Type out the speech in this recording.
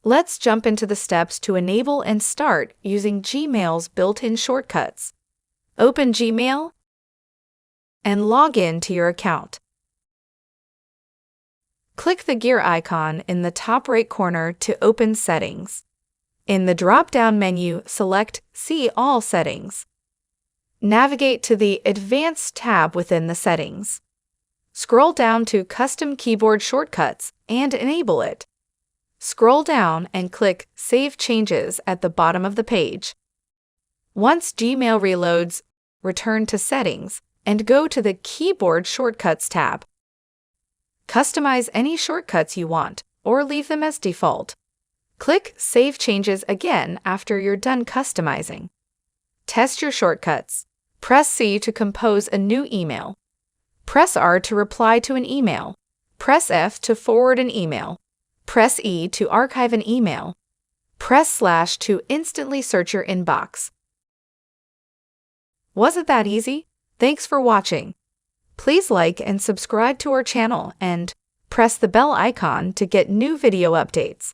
Let's jump into the steps to enable and start using Gmail's built-in shortcuts. Open Gmail and log in to your account. Click the gear icon in the top right corner to open Settings. In the drop-down menu, select See All Settings. Navigate to the Advanced tab within the settings. Scroll down to Custom Keyboard Shortcuts and enable it. Scroll down and click Save Changes at the bottom of the page. Once Gmail reloads, return to Settings and go to the Keyboard Shortcuts tab. Customize any shortcuts you want or leave them as default. Click Save Changes again after you're done customizing. Test your shortcuts. Press C to compose a new email. Press R to reply to an email. Press F to forward an email. Press E to archive an email. Press / to instantly search your inbox. Was it that easy? Thanks for watching. Please like and subscribe to our channel and press the bell icon to get new video updates.